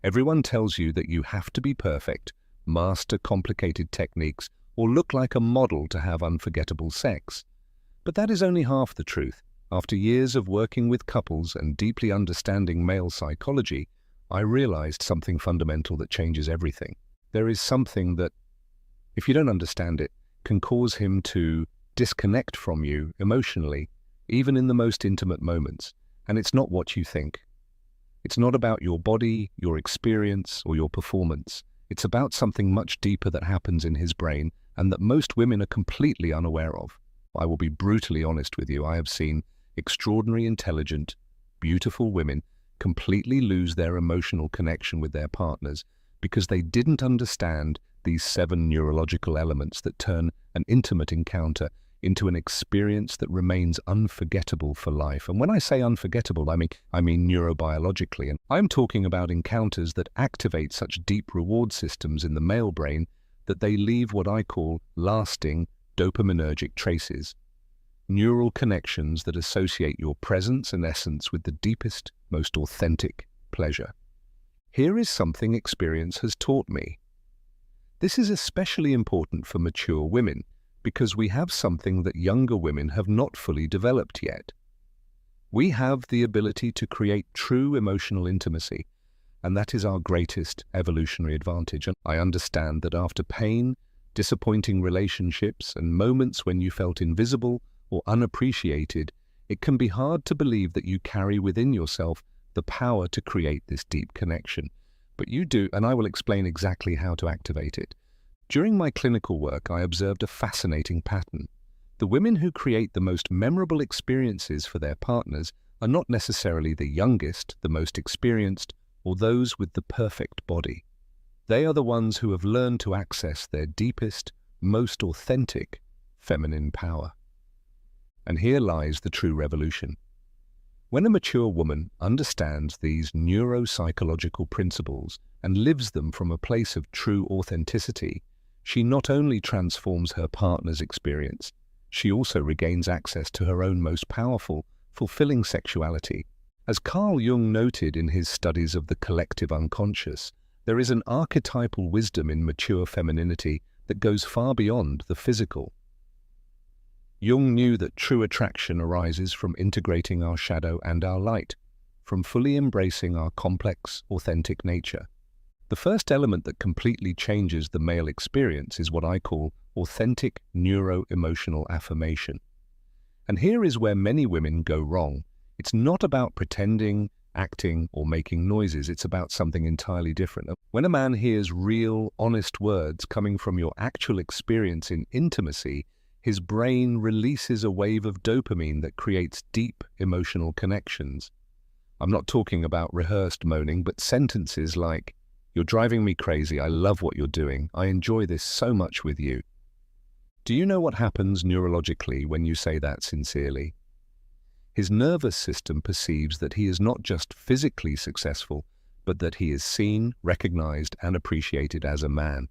Everyone tells you that you have to be perfect, master complicated techniques, or look like a model to have unforgettable sex. But that is only half the truth. After years of working with couples and deeply understanding male psychology, I realized something fundamental that changes everything. There is something that, if you don't understand it, can cause him to disconnect from you emotionally, even in the most intimate moments. And it's not what you think. It's not about your body, your experience, or your performance. It's about something much deeper that happens in his brain and that most women are completely unaware of. I will be brutally honest with you. I have seen extraordinary, intelligent, beautiful women completely lose their emotional connection with their partners because they didn't understand these 7 neurological elements that turn an intimate encounter into an experience that remains unforgettable for life. And when I say unforgettable, I mean neurobiologically. And I'm talking about encounters that activate such deep reward systems in the male brain that they leave what I call lasting dopaminergic traces. Neural connections that associate your presence and essence with the deepest, most authentic pleasure. Here is something experience has taught me. This is especially important for mature women because we have something that younger women have not fully developed yet. We have the ability to create true emotional intimacy, and that is our greatest evolutionary advantage. And I understand that after pain, disappointing relationships, and moments when you felt invisible or unappreciated, it can be hard to believe that you carry within yourself the power to create this deep connection. But you do, and I will explain exactly how to activate it. During my clinical work, I observed a fascinating pattern. The women who create the most memorable experiences for their partners are not necessarily the youngest, the most experienced, or those with the perfect body. They are the ones who have learned to access their deepest, most authentic feminine power. And here lies the true revolution. When a mature woman understands these neuropsychological principles and lives them from a place of true authenticity, she not only transforms her partner's experience, she also regains access to her own most powerful, fulfilling sexuality. As Carl Jung noted in his studies of the collective unconscious, there is an archetypal wisdom in mature femininity that goes far beyond the physical. Jung knew that true attraction arises from integrating our shadow and our light, from fully embracing our complex, authentic nature. The first element that completely changes the male experience is what I call authentic neuro-emotional affirmation. And here is where many women go wrong. It's not about pretending, acting, or making noises. It's about something entirely different. When a man hears real, honest words coming from your actual experience in intimacy, his brain releases a wave of dopamine that creates deep emotional connections. I'm not talking about rehearsed moaning, but sentences like, "You're driving me crazy, I love what you're doing, I enjoy this so much with you." Do you know what happens neurologically when you say that sincerely? His nervous system perceives that he is not just physically successful, but that he is seen, recognized, and appreciated as a man.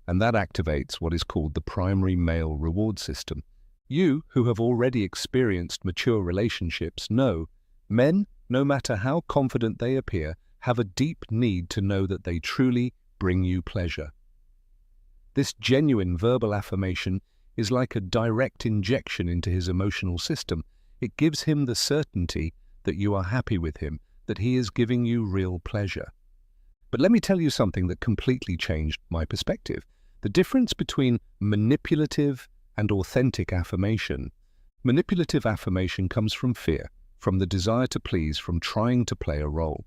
And that activates what is called the primary male reward system. You, who have already experienced mature relationships, know men, no matter how confident they appear, have a deep need to know that they truly bring you pleasure. This genuine verbal affirmation is like a direct injection into his emotional system. It gives him the certainty that you are happy with him, that he is giving you real pleasure. But let me tell you something that completely changed my perspective. The difference between manipulative and authentic affirmation. Manipulative affirmation comes from fear, from the desire to please, from trying to play a role.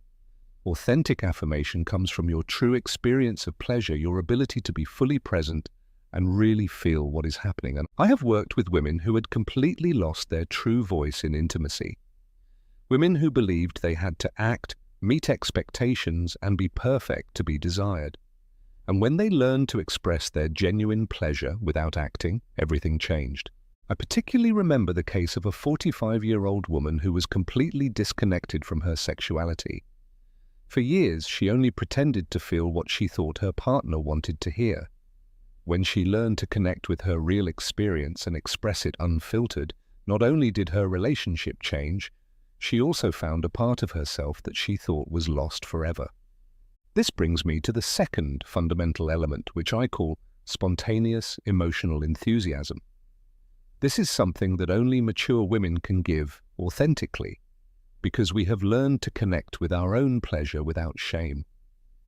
Authentic affirmation comes from your true experience of pleasure, your ability to be fully present and really feel what is happening. And I have worked with women who had completely lost their true voice in intimacy. Women who believed they had to act, meet expectations, and be perfect to be desired. And when they learned to express their genuine pleasure without acting, everything changed. I particularly remember the case of a 45-year-old woman who was completely disconnected from her sexuality. For years, she only pretended to feel what she thought her partner wanted to hear. When she learned to connect with her real experience and express it unfiltered, not only did her relationship change, she also found a part of herself that she thought was lost forever. This brings me to the second fundamental element, which I call spontaneous emotional enthusiasm. This is something that only mature women can give authentically, because we have learned to connect with our own pleasure without shame.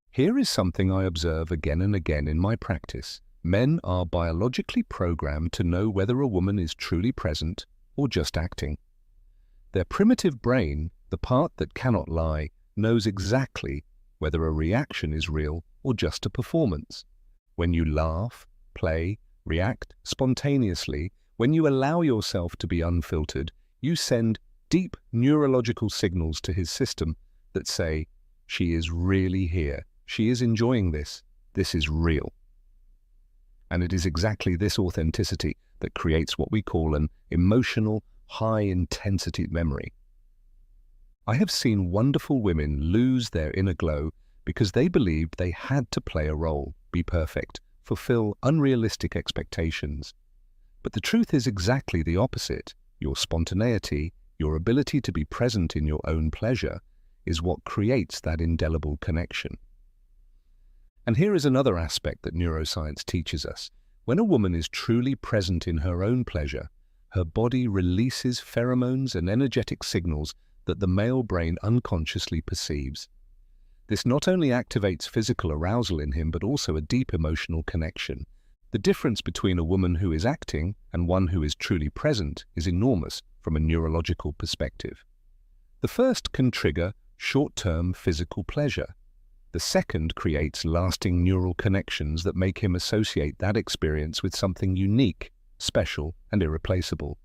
Here is something I observe again and again in my practice. Men are biologically programmed to know whether a woman is truly present or just acting. Their primitive brain, the part that cannot lie, knows exactly whether a reaction is real or just a performance. When you laugh, play, react spontaneously, when you allow yourself to be unfiltered, you send deep neurological signals to his system that say, "She is really here. She is enjoying this. This is real." And it is exactly this authenticity that creates what we call an emotional, high-intensity memory. I have seen wonderful women lose their inner glow because they believed they had to play a role, be perfect, fulfill unrealistic expectations. But the truth is exactly the opposite. Your spontaneity, your ability to be present in your own pleasure, is what creates that indelible connection. And here is another aspect that neuroscience teaches us. When a woman is truly present in her own pleasure, her body releases pheromones and energetic signals that the male brain unconsciously perceives. This not only activates physical arousal in him, but also a deep emotional connection. The difference between a woman who is acting and one who is truly present is enormous from a neurological perspective. The first can trigger short-term physical pleasure. The second creates lasting neural connections that make him associate that experience with something unique, special, and irreplaceable.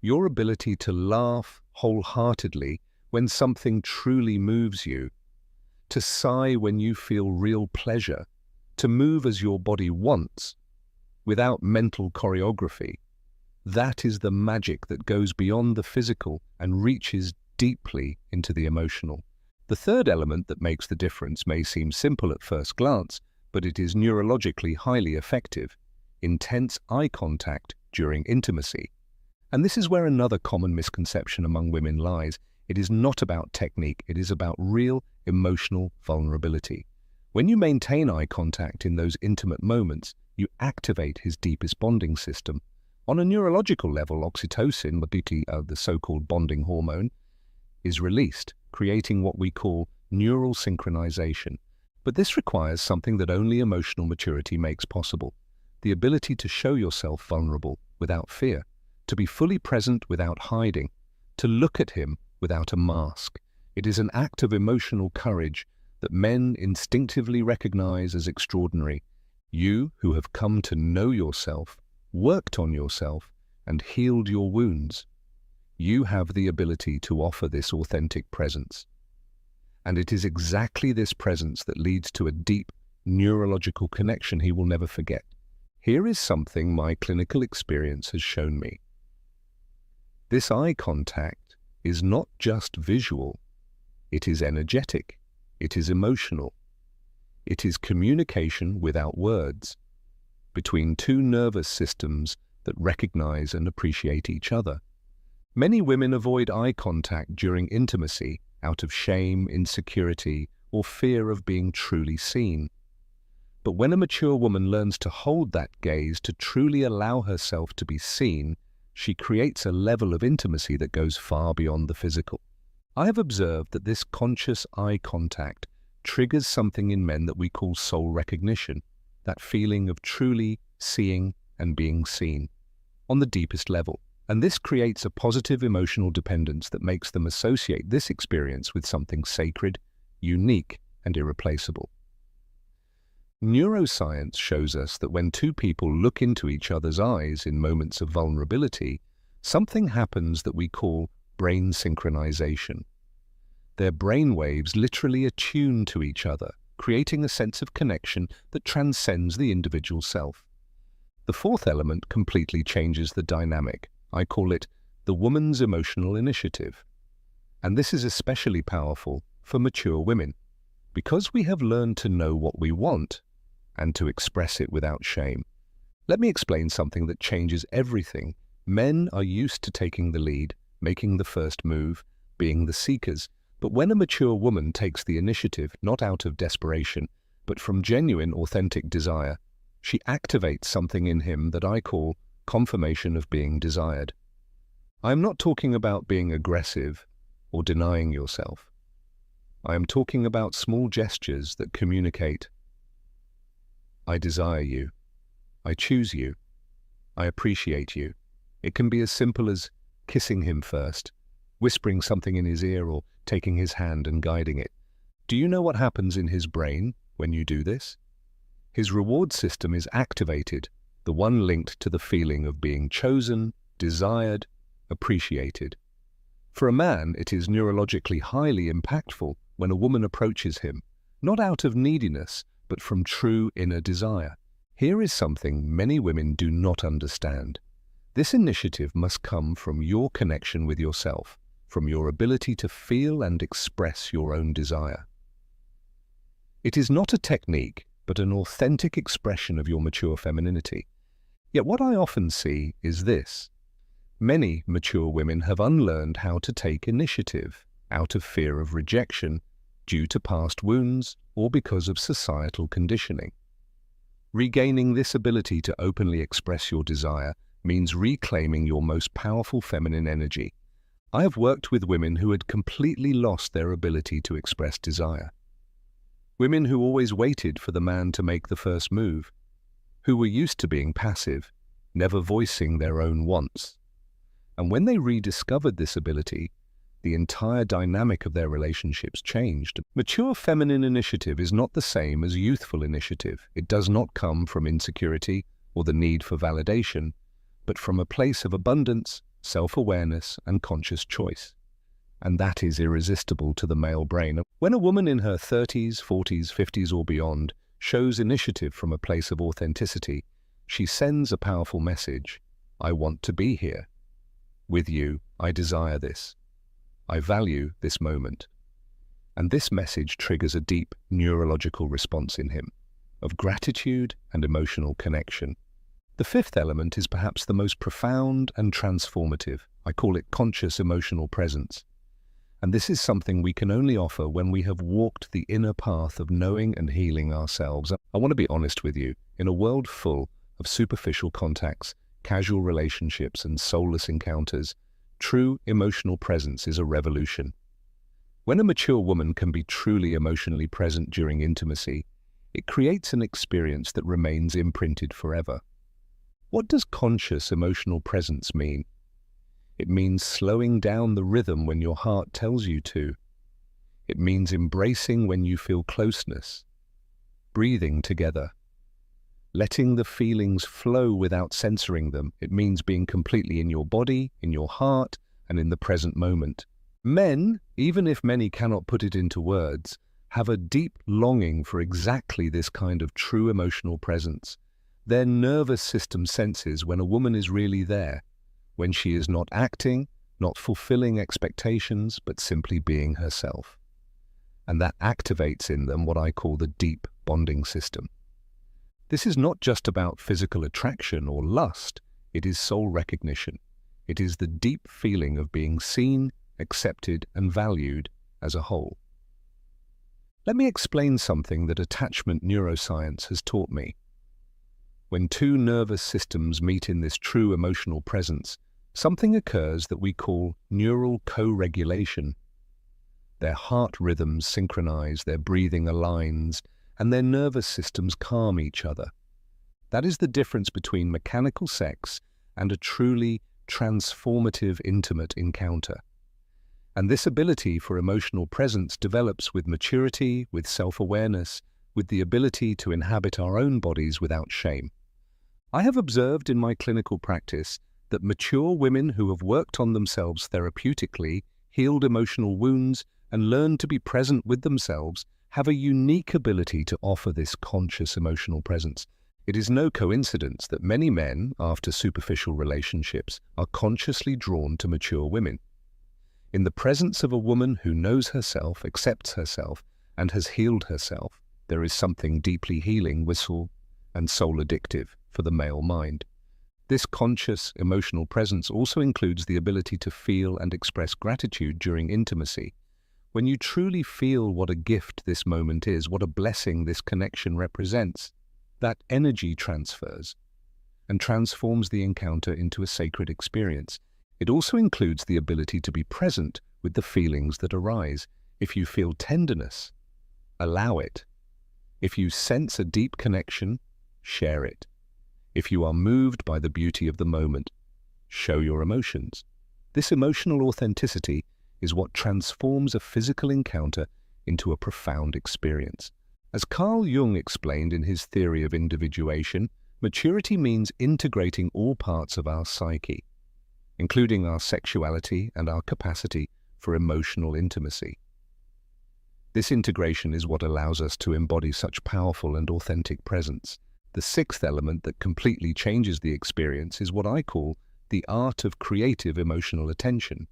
Your ability to laugh wholeheartedly when something truly moves you, to sigh when you feel real pleasure, to move as your body wants, without mental choreography, that is the magic that goes beyond the physical and reaches deeply into the emotional. The third element that makes the difference may seem simple at first glance, but it is neurologically highly effective: intense eye contact during intimacy. And this is where another common misconception among women lies. It is not about technique, it is about real emotional vulnerability. When you maintain eye contact in those intimate moments, you activate his deepest bonding system. On a neurological level, oxytocin, the so-called bonding hormone, is released, creating what we call neural synchronization. But this requires something that only emotional maturity makes possible: the ability to show yourself vulnerable without fear, to be fully present without hiding, to look at him without a mask. It is an act of emotional courage that men instinctively recognize as extraordinary. You who have come to know yourself, worked on yourself, and healed your wounds, you have the ability to offer this authentic presence. And it is exactly this presence that leads to a deep neurological connection he will never forget. Here is something my clinical experience has shown me. This eye contact is not just visual, it is energetic, it is emotional. It is communication without words, between two nervous systems that recognize and appreciate each other. Many women avoid eye contact during intimacy out of shame, insecurity, or fear of being truly seen. But when a mature woman learns to hold that gaze, to truly allow herself to be seen, she creates a level of intimacy that goes far beyond the physical. I have observed that this conscious eye contact triggers something in men that we call soul recognition, that feeling of truly seeing and being seen on the deepest level. And this creates a positive emotional dependence that makes them associate this experience with something sacred, unique, and irreplaceable. Neuroscience shows us that when two people look into each other's eyes in moments of vulnerability, something happens that we call brain synchronization. Their brain waves literally attune to each other, creating a sense of connection that transcends the individual self. The fourth element completely changes the dynamic. I call it the woman's emotional initiative. And this is especially powerful for mature women, because we have learned to know what we want and to express it without shame. Let me explain something that changes everything. Men are used to taking the lead, making the first move, being the seekers. But when a mature woman takes the initiative, not out of desperation, but from genuine, authentic desire, she activates something in him that I call confirmation of being desired. I am not talking about being aggressive or denying yourself. I am talking about small gestures that communicate, I desire you, I choose you, I appreciate you. It can be as simple as kissing him first, whispering something in his ear, or taking his hand and guiding it. Do you know what happens in his brain when you do this? His reward system is activated, the one linked to the feeling of being chosen, desired, appreciated. For a man, it is neurologically highly impactful when a woman approaches him, not out of neediness, but from true inner desire. Here is something many women do not understand. This initiative must come from your connection with yourself, from your ability to feel and express your own desire. It is not a technique, but an authentic expression of your mature femininity. Yet what I often see is this. Many mature women have unlearned how to take initiative out of fear of rejection due to past wounds or because of societal conditioning. Regaining this ability to openly express your desire means reclaiming your most powerful feminine energy. I have worked with women who had completely lost their ability to express desire. Women who always waited for the man to make the first move, who were used to being passive, never voicing their own wants. And when they rediscovered this ability, the entire dynamic of their relationships changed. Mature feminine initiative is not the same as youthful initiative. It does not come from insecurity or the need for validation, but from a place of abundance, self-awareness, and conscious choice. And that is irresistible to the male brain. When a woman in her 30s, 40s, 50s, or beyond shows initiative from a place of authenticity, she sends a powerful message. I want to be here. With you, I desire this. I value this moment. And this message triggers a deep neurological response in him, of gratitude and emotional connection. The fifth element is perhaps the most profound and transformative. I call it conscious emotional presence. And this is something we can only offer when we have walked the inner path of knowing and healing ourselves. I want to be honest with you, in a world full of superficial contacts, casual relationships, and soulless encounters, true emotional presence is a revolution. When a mature woman can be truly emotionally present during intimacy, it creates an experience that remains imprinted forever. What does conscious emotional presence mean? It means slowing down the rhythm when your heart tells you to. It means embracing when you feel closeness, breathing together, letting the feelings flow without censoring them. It means being completely in your body, in your heart, and in the present moment. Men, even if many cannot put it into words, have a deep longing for exactly this kind of true emotional presence. Their nervous system senses when a woman is really there, when she is not acting, not fulfilling expectations, but simply being herself. And that activates in them what I call the deep bonding system. This is not just about physical attraction or lust, it is soul recognition. It is the deep feeling of being seen, accepted, and valued as a whole. Let me explain something that attachment neuroscience has taught me. When two nervous systems meet in this true emotional presence, something occurs that we call neural co-regulation. Their heart rhythms synchronize, their breathing aligns, and their nervous systems calm each other. That is the difference between mechanical sex and a truly transformative, intimate encounter. And this ability for emotional presence develops with maturity, with self-awareness, with the ability to inhabit our own bodies without shame. I have observed in my clinical practice that mature women who have worked on themselves therapeutically, healed emotional wounds, and learned to be present with themselves have a unique ability to offer this conscious emotional presence. It is no coincidence that many men, after superficial relationships, are consciously drawn to mature women. In the presence of a woman who knows herself, accepts herself, and has healed herself, there is something deeply healing, wistful, and soul addictive for the male mind. This conscious emotional presence also includes the ability to feel and express gratitude during intimacy. when you truly feel what a gift this moment is, what a blessing this connection represents, that energy transfers and transforms the encounter into a sacred experience. It also includes the ability to be present with the feelings that arise. If you feel tenderness, allow it. If you sense a deep connection, share it. If you are moved by the beauty of the moment, show your emotions. This emotional authenticity is what transforms a physical encounter into a profound experience. As Carl Jung explained in his theory of individuation, maturity means integrating all parts of our psyche, including our sexuality and our capacity for emotional intimacy. This integration is what allows us to embody such powerful and authentic presence. The sixth element that completely changes the experience is what I call the art of creative emotional attention.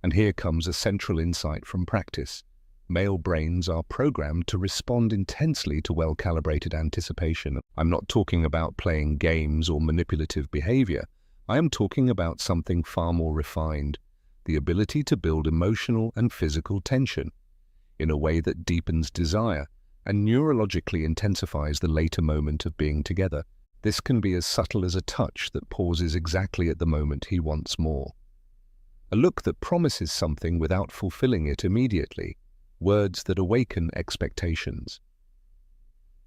And here comes a central insight from practice. Male brains are programmed to respond intensely to well-calibrated anticipation. I'm not talking about playing games or manipulative behavior. I am talking about something far more refined, the ability to build emotional and physical tension in a way that deepens desire and neurologically intensifies the later moment of being together. This can be as subtle as a touch that pauses exactly at the moment he wants more. A look that promises something without fulfilling it immediately. Words that awaken expectations.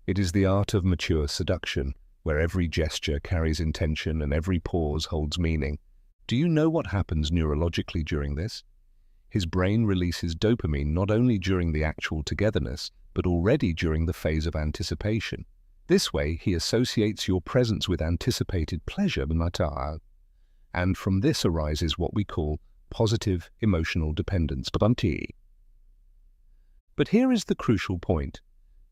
It is the art of mature seduction, where every gesture carries intention and every pause holds meaning. Do you know what happens neurologically during this? His brain releases dopamine not only during the actual togetherness, but already during the phase of anticipation. This way, he associates your presence with anticipated pleasure, and from this arises what we call positive emotional dependence. But here is the crucial point.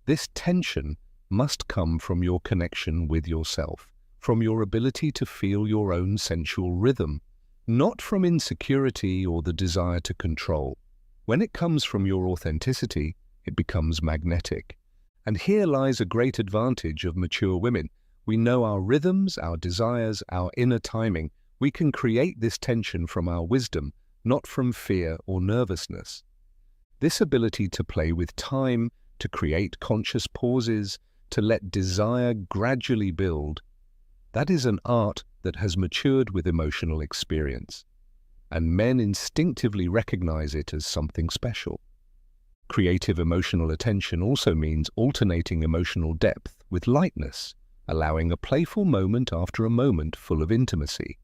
This tension must come from your connection with yourself, from your ability to feel your own sensual rhythm, not from insecurity or the desire to control. When it comes from your authenticity, it becomes magnetic. And here lies a great advantage of mature women. We know our rhythms, our desires, our inner timing. We can create this tension from our wisdom, not from fear or nervousness. This ability to play with time, to create conscious pauses, to let desire gradually build, that is an art that has matured with emotional experience, and men instinctively recognize it as something special. Creative emotional attention also means alternating emotional depth with lightness, allowing a playful moment after a moment full of intimacy.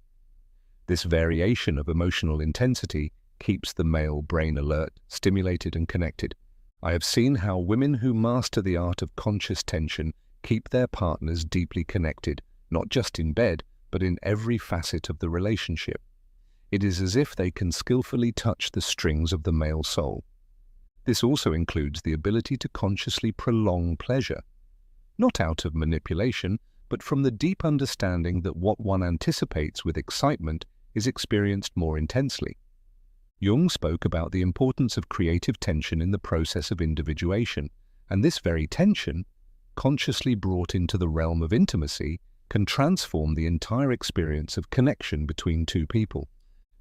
This variation of emotional intensity keeps the male brain alert, stimulated and connected. I have seen how women who master the art of conscious tension keep their partners deeply connected, not just in bed, but in every facet of the relationship. It is as if they can skillfully touch the strings of the male soul. This also includes the ability to consciously prolong pleasure, not out of manipulation, but from the deep understanding that what one anticipates with excitement is experienced more intensely. Jung spoke about the importance of creative tension in the process of individuation, and this very tension, consciously brought into the realm of intimacy, can transform the entire experience of connection between two people.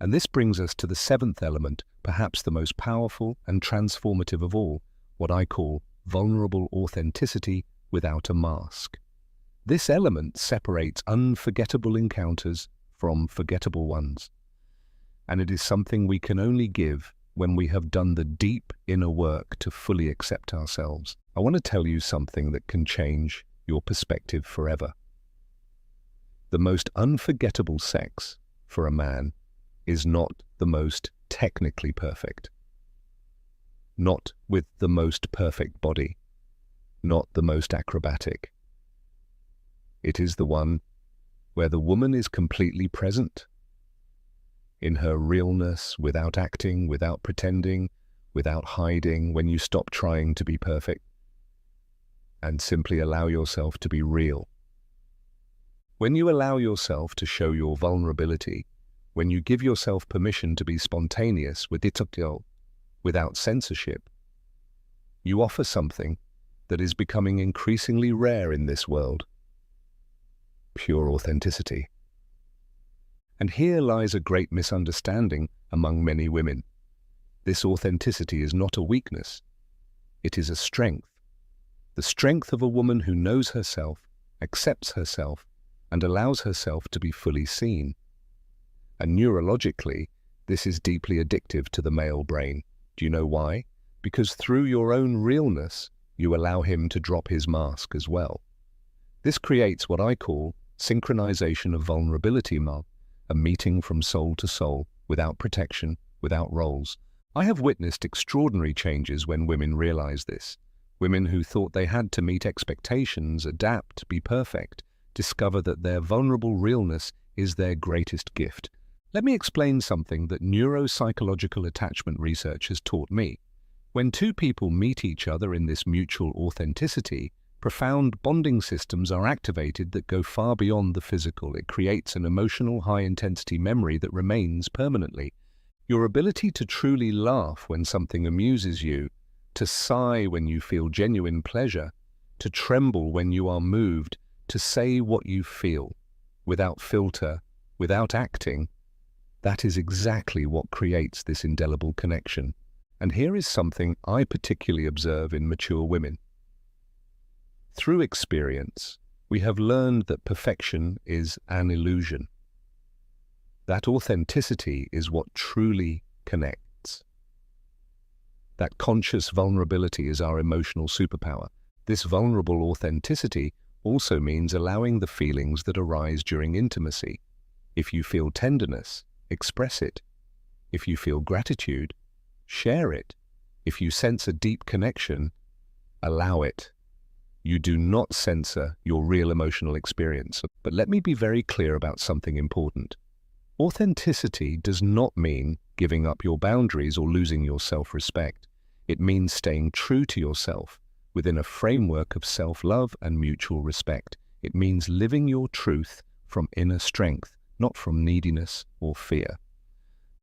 And this brings us to the seventh element, perhaps the most powerful and transformative of all, what I call vulnerable authenticity without a mask. This element separates unforgettable encounters from forgettable ones. And it is something we can only give when we have done the deep inner work to fully accept ourselves. I want to tell you something that can change your perspective forever. The most unforgettable sex for a man is not the most technically perfect, not with the most perfect body, not the most acrobatic. It is the one where the woman is completely present, in her realness, without acting, without pretending, without hiding, when you stop trying to be perfect and simply allow yourself to be real. When you allow yourself to show your vulnerability, when you give yourself permission to be spontaneous without censorship, you offer something that is becoming increasingly rare in this world: pure authenticity. And here lies a great misunderstanding among many women. This authenticity is not a weakness. It is a strength. The strength of a woman who knows herself, accepts herself, and allows herself to be fully seen. And neurologically, this is deeply addictive to the male brain. Do you know why? Because through your own realness, you allow him to drop his mask as well. This creates what I call synchronization of vulnerability, a meeting from soul to soul, without protection, without roles. I have witnessed extraordinary changes when women realize this. Women who thought they had to meet expectations, adapt, be perfect, discover that their vulnerable realness is their greatest gift. Let me explain something that neuropsychological attachment research has taught me. When two people meet each other in this mutual authenticity, profound bonding systems are activated that go far beyond the physical. It creates an emotional, high-intensity memory that remains permanently. Your ability to truly laugh when something amuses you, to sigh when you feel genuine pleasure, to tremble when you are moved, to say what you feel, without filter, without acting, that is exactly what creates this indelible connection. And here is something I particularly observe in mature women. Through experience, we have learned that perfection is an illusion. That authenticity is what truly connects. That conscious vulnerability is our emotional superpower. This vulnerable authenticity also means allowing the feelings that arise during intimacy. If you feel tenderness, express it. If you feel gratitude, share it. If you sense a deep connection, allow it. You do not censor your real emotional experience. But let me be very clear about something important. Authenticity does not mean giving up your boundaries or losing your self-respect. It means staying true to yourself within a framework of self-love and mutual respect. It means living your truth from inner strength, not from neediness or fear.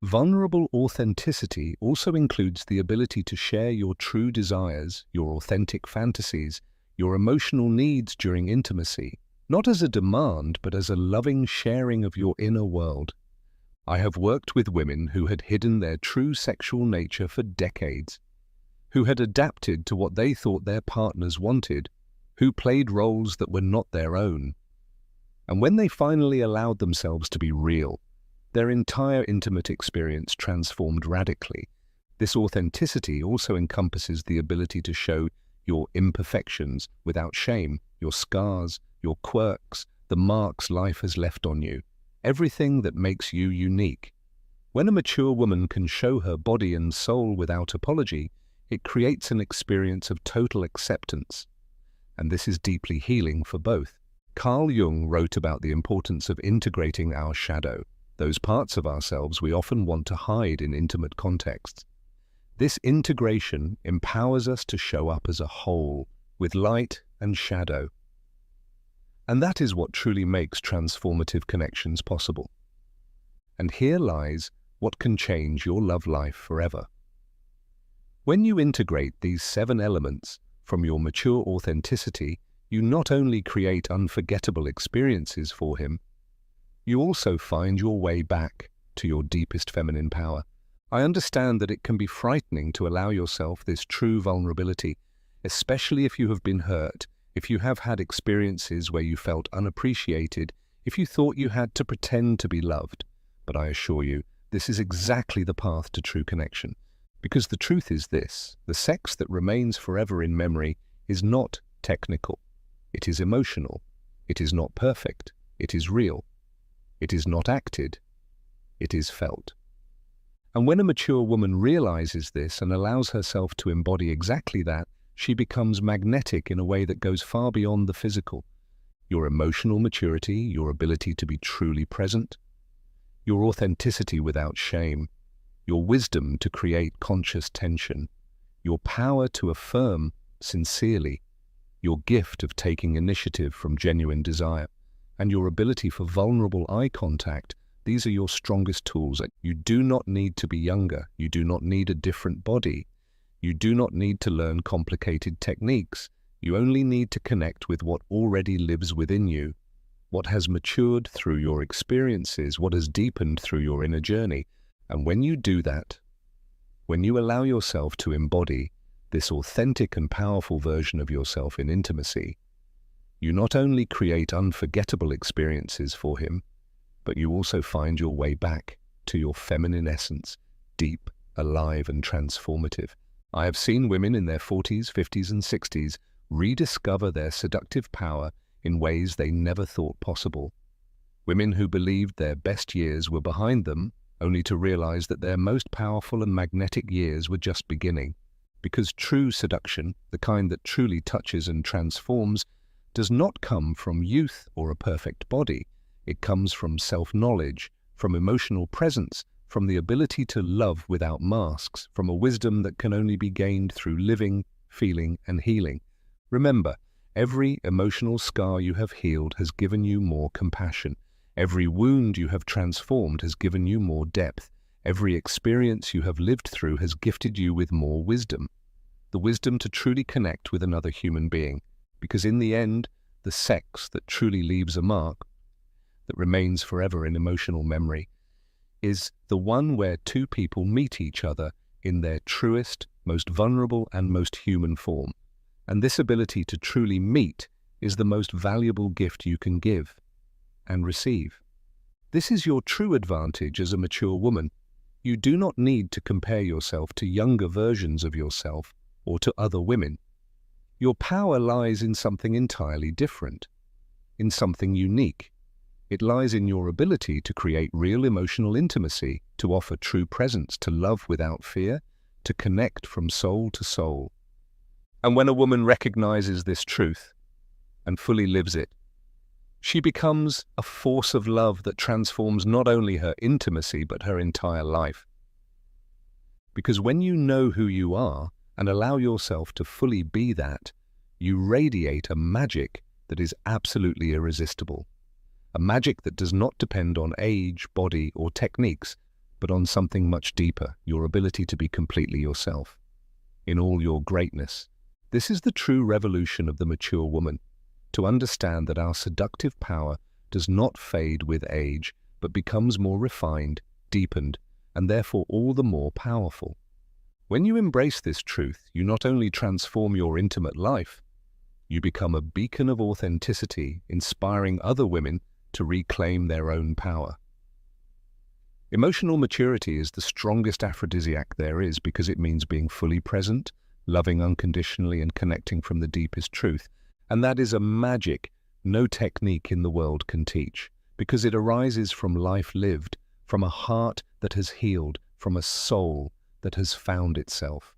Vulnerable authenticity also includes the ability to share your true desires, your authentic fantasies, your emotional needs during intimacy, not as a demand, but as a loving sharing of your inner world. I have worked with women who had hidden their true sexual nature for decades, who had adapted to what they thought their partners wanted, who played roles that were not their own. And when they finally allowed themselves to be real, their entire intimate experience transformed radically. This authenticity also encompasses the ability to show your imperfections without shame, your scars, your quirks, the marks life has left on you, everything that makes you unique. When a mature woman can show her body and soul without apology, it creates an experience of total acceptance. And this is deeply healing for both. Carl Jung wrote about the importance of integrating our shadow, those parts of ourselves we often want to hide in intimate contexts. This integration empowers us to show up as a whole, with light and shadow. And that is what truly makes transformative connections possible. And here lies what can change your love life forever. When you integrate these 7 elements from your mature authenticity, you not only create unforgettable experiences for him, you also find your way back to your deepest feminine power. I understand that it can be frightening to allow yourself this true vulnerability, especially if you have been hurt, if you have had experiences where you felt unappreciated, if you thought you had to pretend to be loved. But I assure you, this is exactly the path to true connection. Because the truth is this: the sex that remains forever in memory is not technical. It is emotional. It is not perfect. It is real. It is not acted. It is felt. And when a mature woman realizes this and allows herself to embody exactly that, she becomes magnetic in a way that goes far beyond the physical. Your emotional maturity, your ability to be truly present, your authenticity without shame, your wisdom to create conscious tension, your power to affirm sincerely, your gift of taking initiative from genuine desire, and your ability for vulnerable eye contact, these are your strongest tools. You do not need to be younger. You do not need a different body. You do not need to learn complicated techniques. You only need to connect with what already lives within you, what has matured through your experiences, what has deepened through your inner journey. And when you do that, When you allow yourself to embody this authentic and powerful version of yourself in intimacy, you not only create unforgettable experiences for him, but you also find your way back to your feminine essence, deep, alive, and transformative. I have seen women in their 40s, 50s, and 60s rediscover their seductive power in ways they never thought possible. Women who believed their best years were behind them, only to realize that their most powerful and magnetic years were just beginning. Because true seduction, the kind that truly touches and transforms, does not come from youth or a perfect body. It comes from self-knowledge, from emotional presence, from the ability to love without masks, from a wisdom that can only be gained through living, feeling, and healing. Remember, every emotional scar you have healed has given you more compassion. Every wound you have transformed has given you more depth. Every experience you have lived through has gifted you with more wisdom. The wisdom to truly connect with another human being. Because in the end, the sex that truly leaves a mark, that remains forever in emotional memory, is the one where two people meet each other in their truest, most vulnerable, and most human form. And this ability to truly meet is the most valuable gift you can give and receive. This is your true advantage as a mature woman. You do not need to compare yourself to younger versions of yourself or to other women. Your power lies in something entirely different, in something unique. It lies in your ability to create real emotional intimacy, to offer true presence, to love without fear, to connect from soul to soul. And when a woman recognizes this truth and fully lives it, she becomes a force of love that transforms not only her intimacy but her entire life. Because when you know who you are and allow yourself to fully be that, you radiate a magic that is absolutely irresistible. A magic that does not depend on age, body, or techniques, but on something much deeper, your ability to be completely yourself, in all your greatness. This is the true revolution of the mature woman, to understand that our seductive power does not fade with age, but becomes more refined, deepened, and therefore all the more powerful. When you embrace this truth, you not only transform your intimate life, you become a beacon of authenticity, inspiring other women to reclaim their own power. Emotional maturity is the strongest aphrodisiac there is because it means being fully present, loving unconditionally, and connecting from the deepest truth. And that is a magic no technique in the world can teach, because it arises from life lived, from a heart that has healed, from a soul that has found itself.